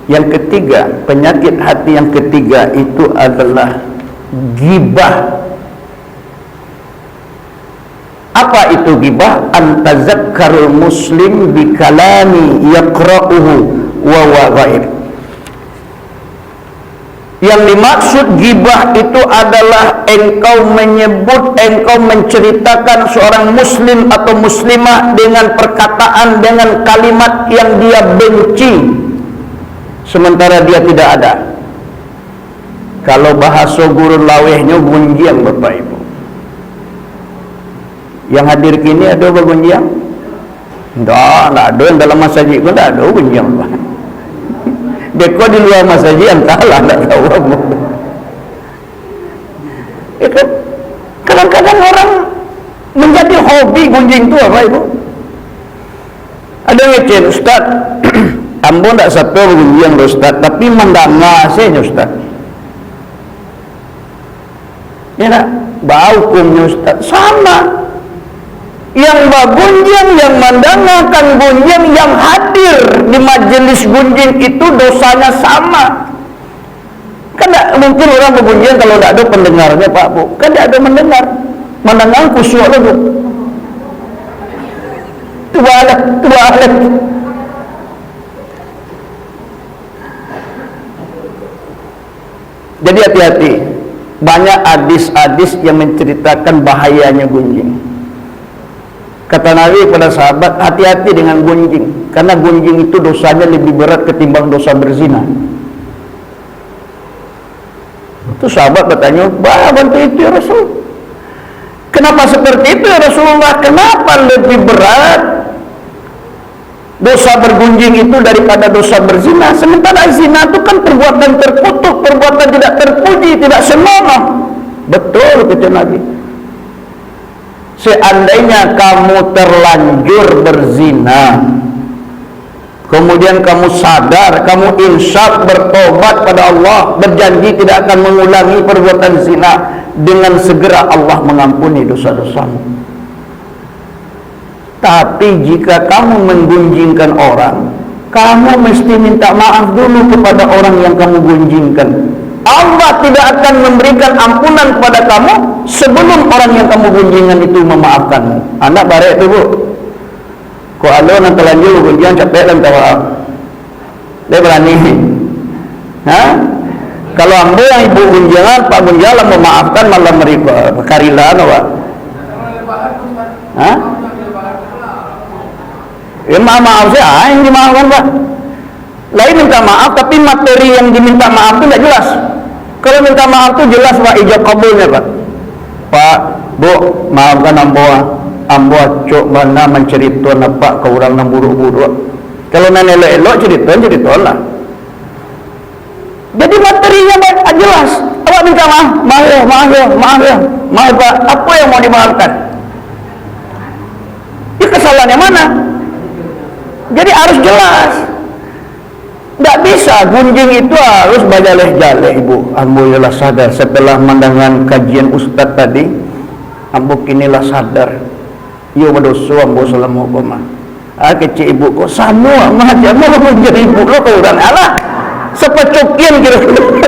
Yang ketiga, penyakit hati yang ketiga itu adalah ghibah. Apa itu ghibah? Antazakkarul muslim bikalami yaqra'uhu wa huwa ghaib. Yang dimaksud ghibah itu adalah engkau menyebut, engkau menceritakan seorang muslim atau muslimah dengan perkataan, dengan kalimat yang dia benci, sementara dia tidak ada. Kalau bahasa gurun lawehnya gunjiang, Bapak Ibu. Yang hadir kini ada bergunjiang? Tidak ada. Yang dalam masjid pun tidak ada gunjiang. Deko di luar masjid entahlah, tidak tahu apa. Itu kadang-kadang orang menjadi hobi gunjing itu apa Ibu? Ada ngecen, Ustaz, ambo tidak satu gunjing Ustaz, tapi mendengar saya Ustaz. Ya nak, bau kumnya Ustaz sama. Yang bagunjing, yang mendengarkan gunjing, yang hadir di majelis gunjing itu dosanya sama. Kan tidak mungkin orang bergunjing kalau tidak ada pendengarnya Pak Bu. Kan tidak ada mendengar. Mendengar khusyuk dulu. Itu balik. Jadi hati-hati. Banyak hadis-hadis yang menceritakan bahayanya gunjing. Kata Nabi kepada sahabat, hati-hati dengan gunjing, karena gunjing itu dosanya lebih berat ketimbang dosa berzina. Itu sahabat bertanya, bantu itu ya Rasul. Kenapa seperti itu ya Rasulullah? Kenapa lebih berat dosa bergunjing itu daripada dosa berzina? Sementara zina itu kan perbuatan terkutuk, perbuatan tidak terpuji, tidak senonoh. Betul kata Nabi. Seandainya kamu terlanjur berzina, kemudian kamu sadar, kamu insaf, bertobat pada Allah, berjanji tidak akan mengulangi perbuatan zina, dengan segera Allah mengampuni dosa-dosamu. Tapi jika kamu menggunjingkan orang, kamu mesti minta maaf dulu kepada orang yang kamu gunjingkan. Allah tidak akan memberikan ampunan kepada kamu sebelum orang yang kamu gunjingkan itu memaafkanmu. Anak barek itu Bu. Kau ada nanti lanjut gunjingan capek dan tawa. Dia berani. Kalau ambo yang ibu gunjingan, Pak gunjingan memaafkan malah mereka karilan apa? Ya maaf saya yang dimaafkan Pak. Lain minta maaf, tapi materi yang diminta maaf itu tidak jelas. Kalau minta maaf itu jelas Pak, ijab kabulnya Pak. Pak, Bu, maafkan ambo cok mana menceritakan apa ke orang yang buruk-buruk. Kalau nan elok-elok cerita lah. Jadi materinya Pak jelas. Awak minta maaf Pak. Apa yang mau dimaafkan? Ini kesalahannya mana? Jadi harus jelas. Tidak bisa, gunjing itu harus bajaleh-jaleh Ibu. Alhamdulillah sadar setelah mendengar kajian Ustaz tadi. Ambo kinilah sadar. Yo berdosa ambo selama hukuman. Kecil Ibu kok sama macam mau jadi Ibu lo kau dan Allah. Sepecukian kira-kira.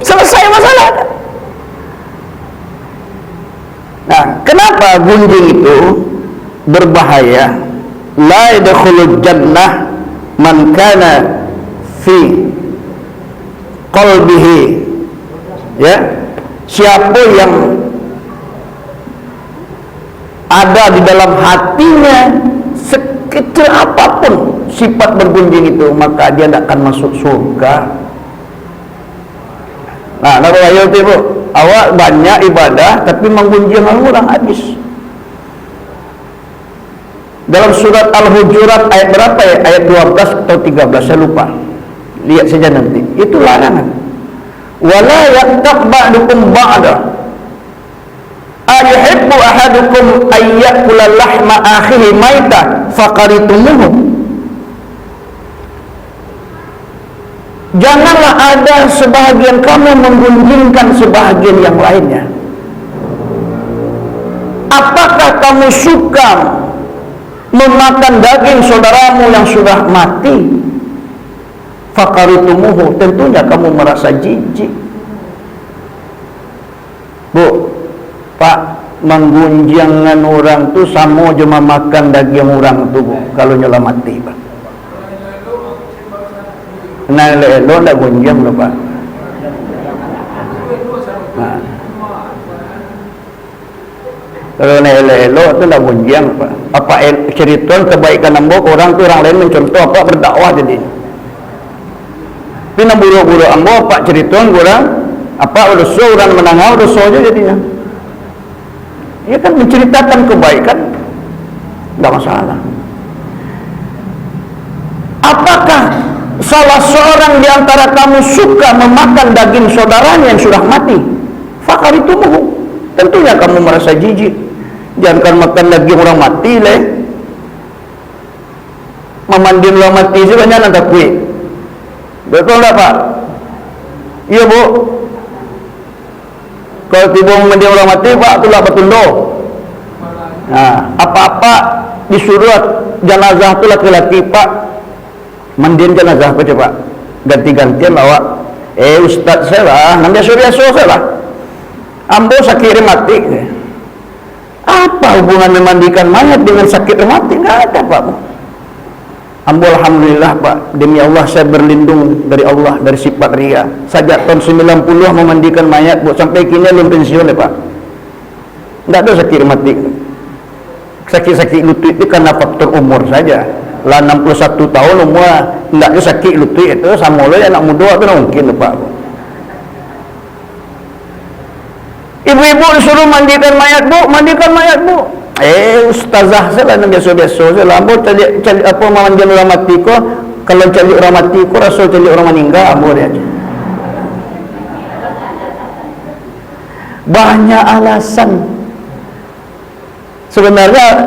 Selesai masalah. Nah, kenapa gunjing itu berbahaya? La yadkhulul jannah man kana fi qalbihi, ya, siapa yang ada di dalam hatinya sekecil apapun sifat bergunjing itu, maka dia tidak akan masuk surga. Nah, nak bayar tu Bu, awak banyak ibadah tapi menggunjing orang habis. Dalam surat Al-Hujurat ayat berapa ya? Ayat 12 atau 13 saya lupa. Lihat saja nanti. Itu larangan. Wala yattaq ba'dukum ba'da. Ayuhibbu ahadukum ayyakula lahma akhihi maita faqaritumuhu. Janganlah ada sebahagian kamu menggunjingkan sebahagian yang lainnya. Apakah kamu suka memakan daging saudaramu yang sudah mati? faqaritumuhu, tentunya kamu merasa jijik. Bu, Pak, menggunjangkan orang tu sama je makan daging orang tu, Bu, kalau nyala mati, Pak. Nah, elok tak gunjang tu, Pak. Nah. Kalau elok tu tak gunjang, Pak. Apa cerita kebaikan ambok orang tu orang lain mencontoh apa berdakwah jadi. Tapi nak buru-buru ambok Pak cerita orang apa dosa orang menangau dosa je jadinya. Ia kan menceritakan kebaikan, tidak masalah. Apakah salah seorang di antara kamu suka memakan daging saudaranya yang sudah mati? Faqaritumuhu, tentunya kamu merasa jijik. Jangan makan daging orang mati leh. Memandikan orang mati sebenarnya nak takui. Betul tak, Pak? Iya, Bu. Kalau tiba memandikan orang mati, Pak, itulah betundo. Nah, apa-apa disuruh jenazah tu laki-laki, Pak, mandiin jenazah apa coba? Ganti-gantian bawa. Ustaz saya lah, nanti biasa saya lah. Ambo sakit mati. Apa hubungan memandikan mayat dengan sakit mati? Enggak ada, Pak. Ambo alhamdulillah, Pak, demi Allah saya berlindung dari Allah dari sifat ria. Sejak tahun 90 memandikan mayat, Bu, sampai kini belum pensiun ya, Pak. Enggak ada sakit mati. Sakit-sakit lutut itu karena faktor umur saja. Lah 61 tahun umur, enggak ada sakit lutut itu sama lo anak muda itu mungkin, Pak. Ibu-ibu disuruh mandikan mayat, Bu, mandikan mayat, Bu. Ustazah saya lah biasa-biasa saya lah. Ambo cari apa memandikan orang mati ko, kalau cari orang mati ko rasa cari orang meninggal, ambo dia aja. Banyak alasan. Sebenarnya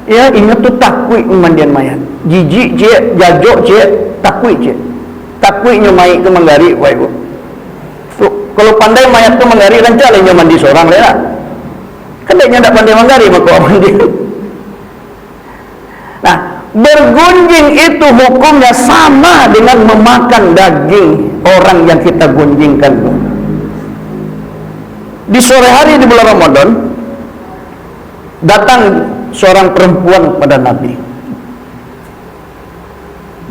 ya ingat tu takwik memandikan mayat. Jijik cik, jajok cik, takwik cik. Takwiknya mayat ke menggari, Pak Ibu. So, kalau pandai mayat tu menggari, lancar lah mandi seorang lah. Kan dia tak pandai menggari, maka mandi. Nah, bergunjing itu hukumnya sama dengan memakan daging orang yang kita gunjingkan. Di sore hari di bulan Ramadan, datang seorang perempuan pada Nabi.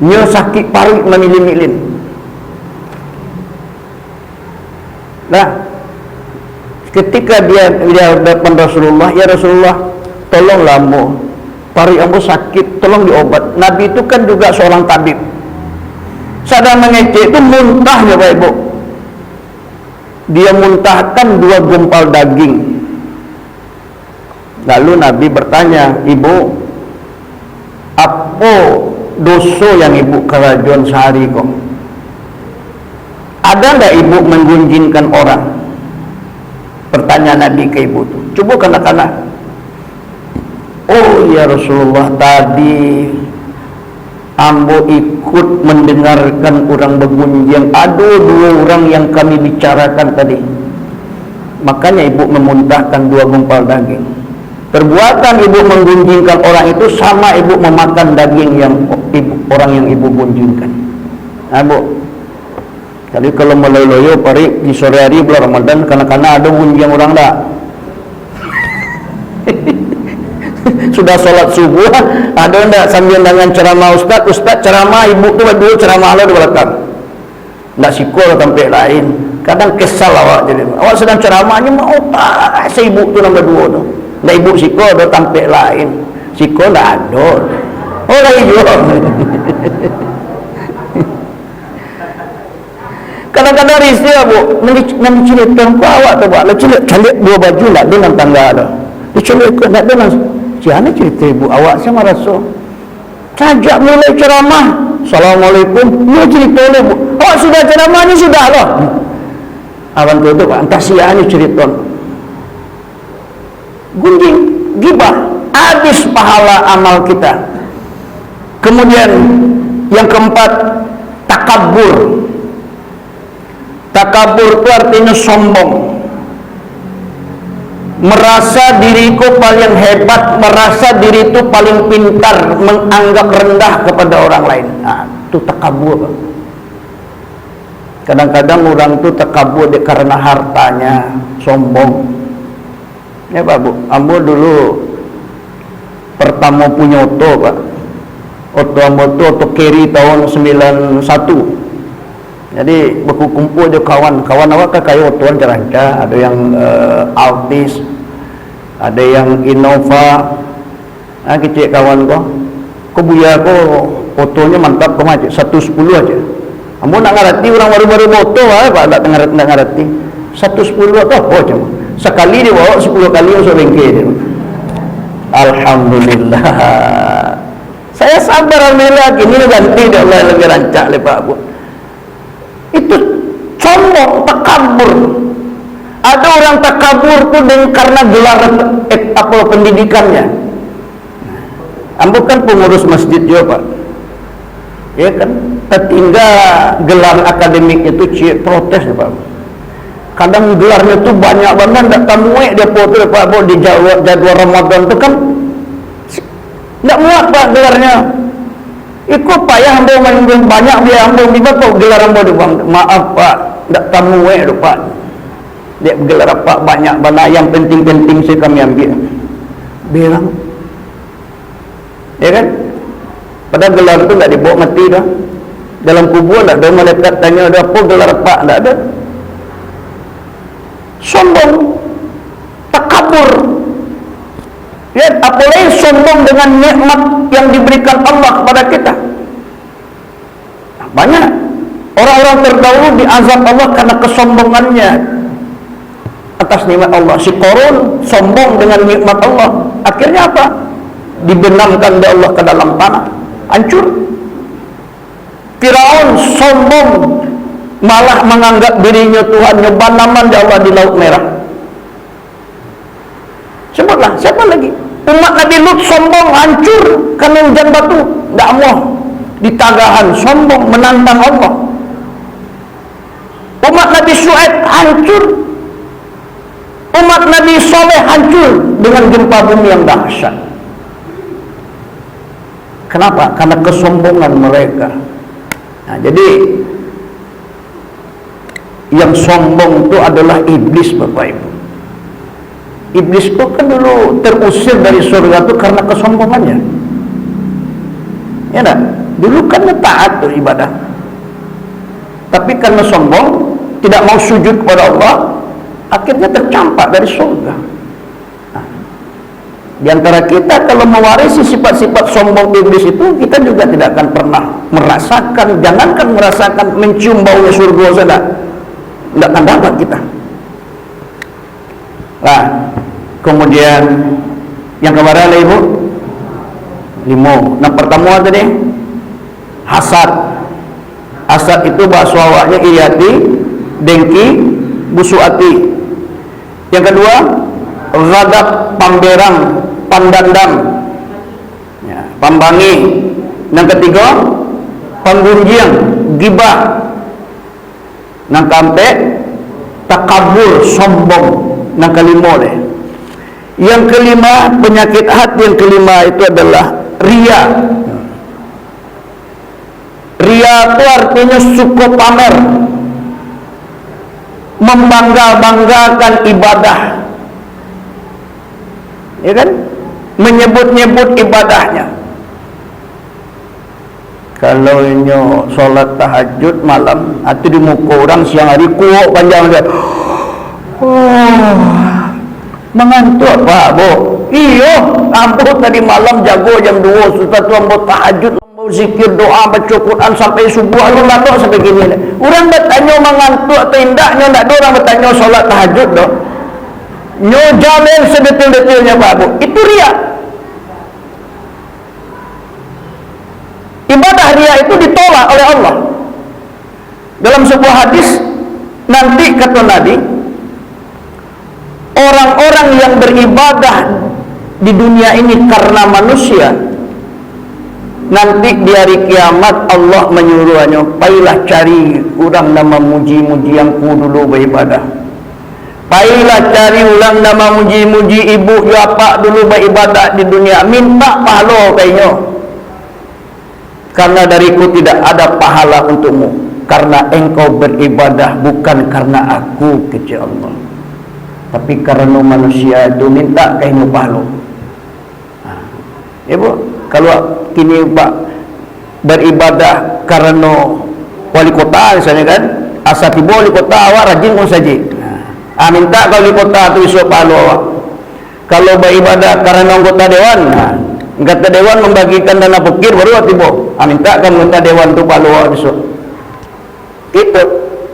Dia sakit paru memilin-milin. Nah, ketika dia depan Rasulullah, ya Rasulullah, tolonglah ambo, paru ambo sakit, tolong diobat. Nabi itu kan juga seorang tabib. Sadar mengecek itu muntahnya, Pak Ibu. Dia muntahkan 2 gumpal daging. Lalu Nabi bertanya, Ibu, apa dosa yang Ibu kerajuan sehari kok? Ada enggak Ibu menggunjingkan orang? Pertanyaan Nabi ke ibu itu. Coba kanak-kanak. Oh ya Rasulullah, tadi ambo ikut mendengarkan orang bergunjing. Ada 2 orang yang kami bicarakan tadi. Makanya ibu memuntahkan 2 gumpal daging. Perbuatan ibu menggunjingkan orang itu sama ibu memakan daging yang orang yang ibu gunjingkan. Nah, Bu. Jadi kalau meloyo pari di sore hari bulan Ramadan, karena ada gunjing orang tak. Sudah sholat subuh, ada enggak sambil dengan ceramah Ustaz ceramah, ibu tu dulu ceramah Allah di belakang. Enggak sikol sampai lain. Kadang kesal awak jadi. Awak sedang ceramahnya mau tak si ibu tu nombor 2 tu. Enggak ibu sikol ada sampai lain. Sikol enggak ada. Oh lagi juga. Kadang-kadang risau, Bu, nanti cerita kau awak tu, Pak. Celik 2 baju nak dengan tangga tu. Dicelik nak dengan. Siapa cerita ibu awak sama rasa. Sajak mulai ceramah. Assalamualaikum. Dia cerita oleh Bu. Awak sudah ceramah ni sudah lah. Abang tu Pak, entah siapa ni cerita. Gunjing, gibah, habis pahala amal kita. Kemudian yang keempat, takabur. Takabur itu artinya sombong. Merasa diriku paling hebat, merasa diri itu paling pintar, menganggap rendah kepada orang lain. Nah, itu takabur. Kadang-kadang orang tu takabur karena hartanya, sombong. Ya Pak Bu, ambo dulu pertama punya oto Pak. Oto ambo tu oto carry tahun 91. Jadi berkumpul je kawan-kawan awak kayak otoan Caranca, ada yang Altis, ada yang Innova. Kecil kawan ko buya ko otonya mantap ko macam 110 aja. Ambo nak ngerti orang baru-baru moto Pak, tak ngerti. 110 atau apa cuma. Sekali dia bawa 10 kali masuk bengkel dia. Alhamdulillah. Saya sabar alhamdulillah, kini ganti dah Allah lebih rancak le Pak Bu. Itu sombong, takabur. Ada orang takabur tu dengan karena gelar apa pendidikannya. Ambo kan pengurus masjid juga Pak. Ya kan, tertinggal gelar akademik itu cik protes ya Pak. Kadang gelarnya tu banyak banget, tak tamuek dia foto Pak Bu di jadwal Ramadan tu kan tak muat Pak gelarnya. Ikut payah ambo banyak dia ambo di bapa gelar ambo tu Bang. Maaf Pak, tak tamuek tu Pak. Dia gelar apa banyak banyak yang penting-penting saya kami ambil. Bilang ya kan? Pada gelar itu tak dibawa mati dah. Dalam kubur tak ada malaikat tanya ada apa gelar apa, tak ada. Sombong, takabur. Ya, apalagi sombong dengan nikmat yang diberikan Allah kepada kita. Banyak orang-orang terdahulu diazab Allah karena kesombongannya atas nikmat Allah. Si Qarun sombong dengan nikmat Allah. Akhirnya apa? Dibenamkan oleh Allah ke dalam tanah, hancur. Firaun sombong, malah menganggap dirinya Tuhan, nyebanaman di Allah di Laut Merah. Sebutlah, siapa lagi? Umat Nabi Lut sombong, hancur karena hujan batu, tak mau di tagahan, sombong menantang Allah. Umat Nabi Syuaib hancur. Umat Nabi Saleh hancur dengan gempa bumi yang dahsyat. Kenapa? Karena kesombongan mereka. Nah, jadi yang sombong itu adalah iblis Bapak Ibu. Iblis itu kan dulu terusir dari surga itu karena kesombongannya. Ya tak? Dulu kan taat beribadah. Tapi karena sombong, tidak mau sujud kepada Allah, akhirnya tercampak dari surga. Nah, di antara kita kalau mewarisi sifat-sifat sombong iblis itu, kita juga tidak akan pernah merasakan, jangankan merasakan, mencium baunya surga saja, tidak akan dapat kita. Nah, kemudian yang kemarin lah Ibu, 5. Nah, pertama tadi hasad. Hasad itu bahasa awaknya iriati, dengki, busuk hati. Yang kedua, ghadab, pamberang, pandandam, ya, pambangi. Yang ketiga, panggunjiang, gibah. Yang keempat, takabur, sombong. Yang kelima deh. Yang kelima, penyakit hati yang kelima itu adalah ria. Ria itu artinya suka pamer, membangga-banggakan ibadah, ya kan? Menyebut-nyebut ibadahnya. Kalau nyo solat tahajud malam, atau di muka orang siang hari kuok panjang dia. Oh, mengantuk Pak Bu. Iyo, ambo tadi malam jago jam 2, sudah tu ambo tahajud, ambo zikir doa baca Quran sampai subuh, lalu lalu sampai gini. Orang bertanya mengantuk atau indahnya, tak ada orang bertanya solat tahajud doh. Nyo jalan sedetil-detilnya Pak Bu. Itu ria. Ibadah ria itu ditolak oleh Allah. Dalam sebuah hadis nanti kata Nabi, orang-orang yang beribadah di dunia ini karena manusia, nanti di hari kiamat Allah menyuruhnya, pailah cari orang nama muji-muji yang ku dulu beribadah. Pailah cari ulang nama muji-muji ibu bapa dulu beribadah di dunia, minta pahala kayaknya. Karena dariku tidak ada pahala untukmu. karena engkau beribadah bukan karena aku, kata Allah, tapi karena manusia itu minta kainu pahala. Ya bu, kalau kini pak beribadah karena wali kota misalnya kan, asal tiba wali kota awak rajin pun saja. Minta kalau wali kota tu isu pahala awak. Kalau beribadah karena anggota dewan, anggota dewan membagikan dana fakir baru awak tiba. Minta kan anggota dewan tu pahala awak isu. Itu.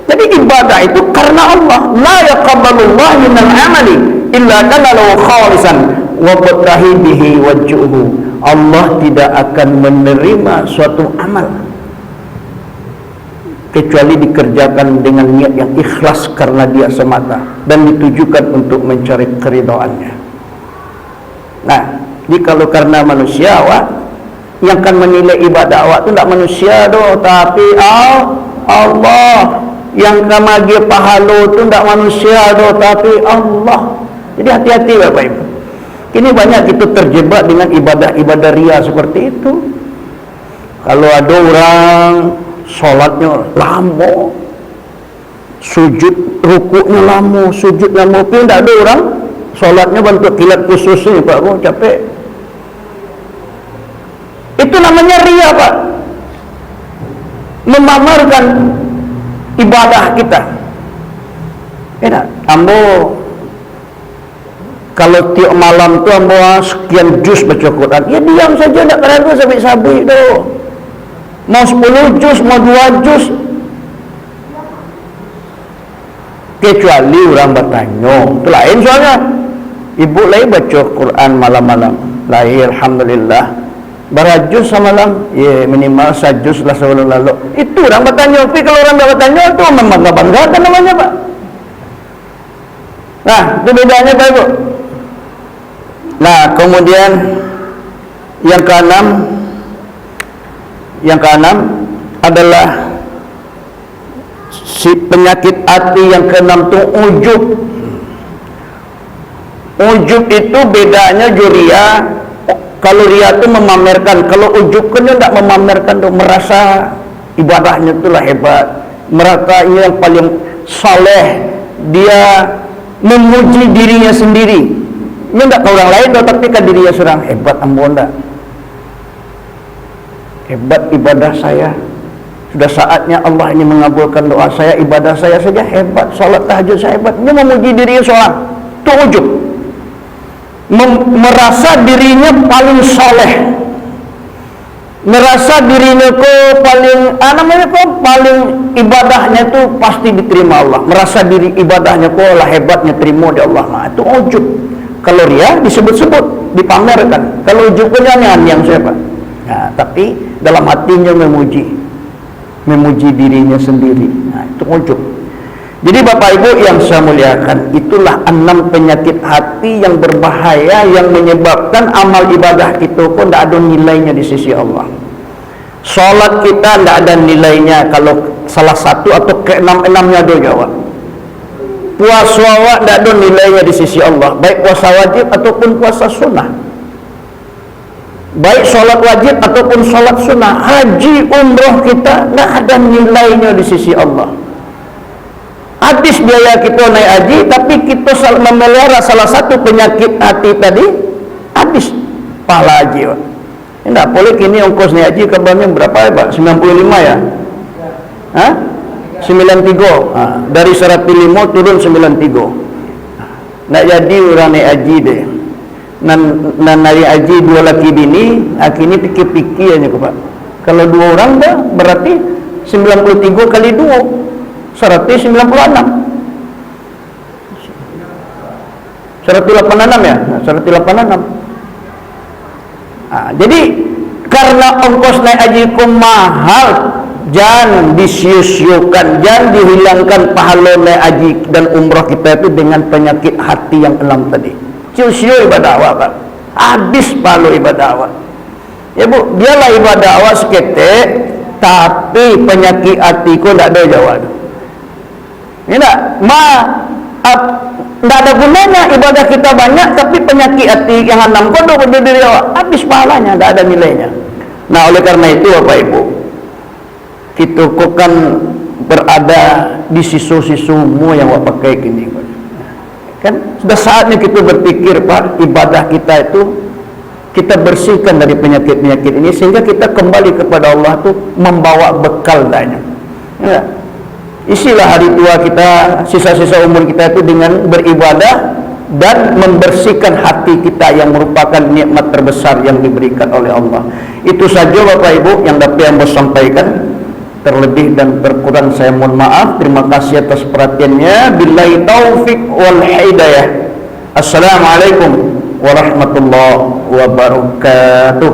Jadi ibadah itu karena Allah. La yaqabbalullahu minal amali illa kana lahu khalisan wa batahi bihi wajhuhu. Allah tidak akan menerima suatu amal kecuali dikerjakan dengan niat yang ikhlas karena dia semata dan ditujukan untuk mencari keridhaannya. Nah, jadi kalau karena manusia awak yang akan menilai ibadah awak itu tidak manusia doh, tapi Allah. Yang kamagi pahala itu tidak manusia doh, tapi Allah. Jadi hati-hati Bapak Ibu. Ini banyak kita terjebak dengan ibadah-ibadah ria seperti itu. Kalau ada orang sholatnya lama, sujud rukuknya lama, sujudnya lama, tapi tidak ada orang sholatnya bentuk kilat khusus ini Pak, oh capek. Itu namanya ria Pak, memamerkan ibadah kita. Enak, ambo kalau tiap malam tu ambo sekian juz baca Quran, ya diam saja, tak kena sabit-sabit tu. Mau 10 juz, mau 2 juz. Kecuali orang bertanya, itu lain soalnya. Ibu lain baca Quran malam-malam, lain alhamdulillah. Berajus semalam, ya minimal sajus lah sebelum lalu. Itu orang bertanya. Tapi kalau orang tak bertanya itu memang tak banggakan namanya Pak. Nah, itu bedanya Pak Ibu. Nah, kemudian yang keenam adalah si penyakit hati yang keenam itu ujub. Ujub itu bedanya juria. Kalau ria itu memamerkan, kalau ujub kan dia tidak memamerkan, dia merasa ibadahnya itulah hebat, merasa ini yang paling saleh, dia memuji dirinya sendiri. Ini tidak ke orang lain, tapi ke dirinya seorang hebat ambon tak. Hebat ibadah saya. Sudah saatnya Allah ini mengabulkan doa saya, ibadah saya saja hebat, salat tahajud saya hebat. Dia memuji dirinya seorang. Itu ujub. Merasa dirinya paling soleh, merasa dirinya paling ibadahnya itu pasti diterima Allah, merasa diri ibadahnya lah hebatnya terima di Allah. Nah, itu ujub. Kalau ria disebut-sebut, dipamerkan. Kalau ujub kan yang siapa? Nah, tapi dalam hatinya memuji dirinya sendiri. Nah, itu ujub. Jadi Bapak Ibu yang saya muliakan, itulah 6 penyakit hati yang berbahaya yang menyebabkan amal ibadah kita pun tidak ada nilainya di sisi Allah. Salat kita tidak ada nilainya kalau salah satu atau ke-6-6-nya do jawab. Puasa awak tidak ada nilainya di sisi Allah, baik puasa wajib ataupun puasa sunnah, baik salat wajib ataupun salat sunnah. Haji umrah kita tidak ada nilainya di sisi Allah. Habis biaya kita naik haji, tapi kita memelihara salah satu penyakit hati tadi, habis pahala haji Pak. Tidak boleh kini ongkos naik haji kabarnya berapa ya Pak? 95 ya? Hah? 93. Dari 105 turun 93. Nak jadi orang naik haji deh. Nan naik haji 2 laki bini, kini pikir-pikir aja Pak. Kalau 2 orang dah berarti 93 kali 2. 196 ya, 186. Jadi karena ongkos naik haji ku mahal, jangan disiu-siukan, jangan dihilangkan pahala naik haji dan umrah kita itu dengan penyakit hati yang 6 tadi. Siu-siu ibadah awak Pak, habis pahala ibadah awak. Ya Bu, biarlah ibadah awak seketek, tapi penyakit hatiku tidak ada jawab. Tidak, tidak ada gunanya ibadah kita banyak, tapi penyakit hati yang 6 kodok pada diri awak, habis pahalanya, tidak ada nilainya. Nah, oleh karena itu Bapak Ibu, kita kan berada di sisu-sisumu yang awak pakai gini. Kan sudah saatnya kita berpikir, Pak, ibadah kita itu kita bersihkan dari penyakit-penyakit ini sehingga kita kembali kepada Allah itu membawa bekal banyak. Ya. Isilah hari tua kita, sisa-sisa umur kita itu dengan beribadah dan membersihkan hati kita yang merupakan nikmat terbesar yang diberikan oleh Allah. Itu saja Bapak Ibu yang dapat yang saya sampaikan. Terlebih dan terkurang saya mohon maaf. Terima kasih atas perhatiannya. Billahi taufik wal hidayah. Assalamualaikum warahmatullahi wabarakatuh.